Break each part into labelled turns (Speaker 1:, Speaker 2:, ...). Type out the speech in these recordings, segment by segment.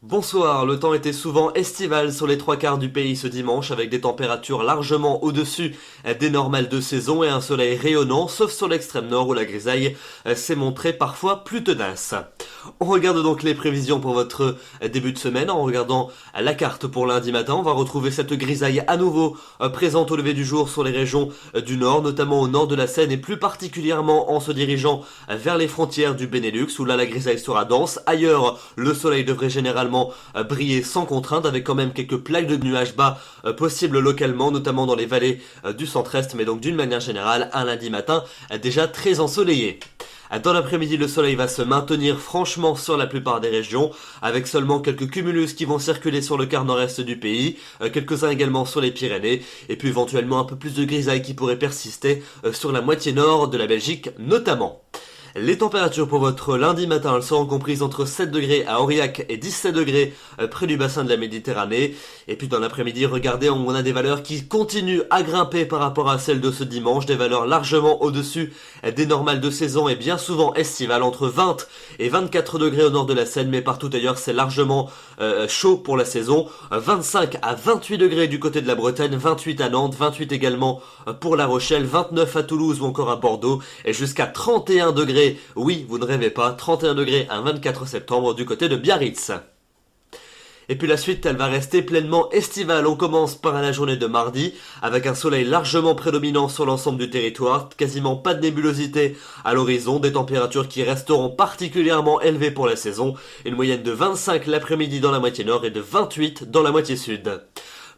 Speaker 1: Bonsoir, le temps était souvent estival sur les 3/4 du pays ce dimanche avec des températures largement au-dessus des normales de saison et un soleil rayonnant, sauf sur l'extrême nord où la grisaille s'est montrée parfois plus tenace. On regarde donc les prévisions pour votre début de semaine en regardant la carte pour lundi matin. On va retrouver cette grisaille à nouveau présente au lever du jour sur les régions du nord, notamment au nord de la Seine et plus particulièrement en se dirigeant vers les frontières du Benelux où là la grisaille sera dense. Ailleurs, le soleil devrait généralement briller sans contrainte avec quand même quelques plaques de nuages bas possibles localement, notamment dans les vallées du centre-est, mais donc d'une manière générale un lundi matin déjà très ensoleillé. Dans l'après-midi, le soleil va se maintenir franchement sur la plupart des régions, avec seulement quelques cumulus qui vont circuler sur le quart nord-est du pays, quelques-uns également sur les Pyrénées, et puis éventuellement un peu plus de grisaille qui pourrait persister sur la moitié nord de la Belgique notamment. Les températures pour votre lundi matin, elles seront comprises entre 7 degrés à Aurillac et 17 degrés près du bassin de la Méditerranée. Et puis dans l'après-midi, regardez, on a des valeurs qui continuent à grimper par rapport à celles de ce dimanche, des valeurs largement au-dessus des normales de saison et bien souvent estivales, entre 20 et 24 degrés au nord de la Seine, mais partout ailleurs c'est largement chaud pour la saison. 25 à 28 degrés du côté de la Bretagne, 28 à Nantes, 28 également pour La Rochelle, 29 à Toulouse ou encore à Bordeaux, et jusqu'à 31 degrés. Oui, vous ne rêvez pas, 31 degrés un 24 septembre du côté de Biarritz. Et puis la suite, elle va rester pleinement estivale. On commence par la journée de mardi, avec un soleil largement prédominant sur l'ensemble du territoire, quasiment pas de nébulosité à l'horizon, des températures qui resteront particulièrement élevées pour la saison, une moyenne de 25 l'après-midi dans la moitié nord et de 28 dans la moitié sud.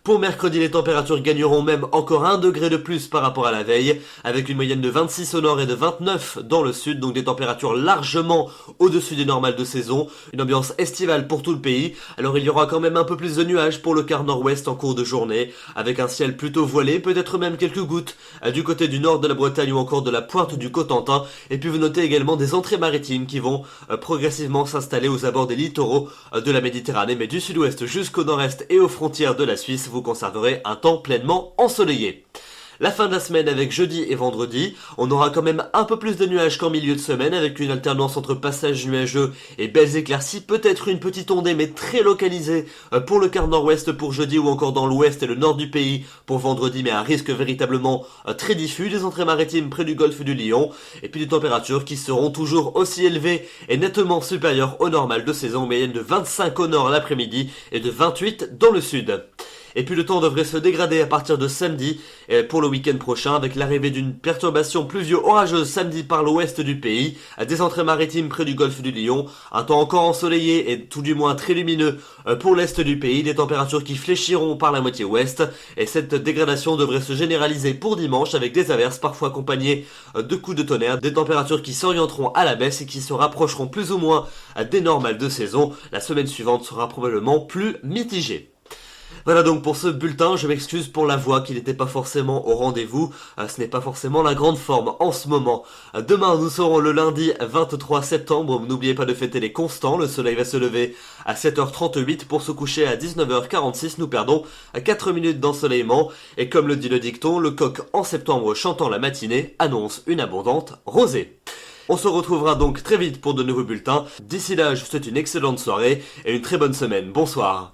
Speaker 1: Pour mercredi, les températures gagneront même encore 1 degré de plus par rapport à la veille, avec une moyenne de 26 au nord et de 29 dans le sud, donc des températures largement au-dessus des normales de saison, une ambiance estivale pour tout le pays. Alors il y aura quand même un peu plus de nuages pour le quart nord-ouest en cours de journée, avec un ciel plutôt voilé, peut-être même quelques gouttes du côté du nord de la Bretagne ou encore de la pointe du Cotentin, et puis vous notez également des entrées maritimes qui vont progressivement s'installer aux abords des littoraux de la Méditerranée, mais du sud-ouest jusqu'au nord-est et aux frontières de la Suisse, vous conserverez un temps pleinement ensoleillé. La fin de la semaine avec jeudi et vendredi, on aura quand même un peu plus de nuages qu'en milieu de semaine avec une alternance entre passages nuageux et belles éclaircies, peut-être une petite ondée mais très localisée pour le quart nord-ouest pour jeudi ou encore dans l'ouest et le nord du pays pour vendredi, mais un risque véritablement très diffus, des entrées maritimes près du golfe du Lion et puis des températures qui seront toujours aussi élevées et nettement supérieures au normal de saison, moyenne de 25 au nord l'après-midi et de 28 dans le sud. Et puis le temps devrait se dégrader à partir de samedi pour le week-end prochain avec l'arrivée d'une perturbation pluvio-orageuse samedi par l'ouest du pays, des entrées maritimes près du golfe du Lion, un temps encore ensoleillé et tout du moins très lumineux pour l'est du pays, des températures qui fléchiront par la moitié ouest et cette dégradation devrait se généraliser pour dimanche avec des averses parfois accompagnées de coups de tonnerre, des températures qui s'orienteront à la baisse et qui se rapprocheront plus ou moins des normales de saison. La semaine suivante sera probablement plus mitigée. Voilà donc pour ce bulletin, je m'excuse pour la voix qui n'était pas forcément au rendez-vous, ce n'est pas forcément la grande forme en ce moment. Demain nous serons le lundi 23 septembre, n'oubliez pas de fêter les constants, le soleil va se lever à 7h38 pour se coucher à 19h46, nous perdons 4 minutes d'ensoleillement, et comme le dit le dicton, le coq en septembre chantant la matinée annonce une abondante rosée. On se retrouvera donc très vite pour de nouveaux bulletins, d'ici là je vous souhaite une excellente soirée et une très bonne semaine, bonsoir.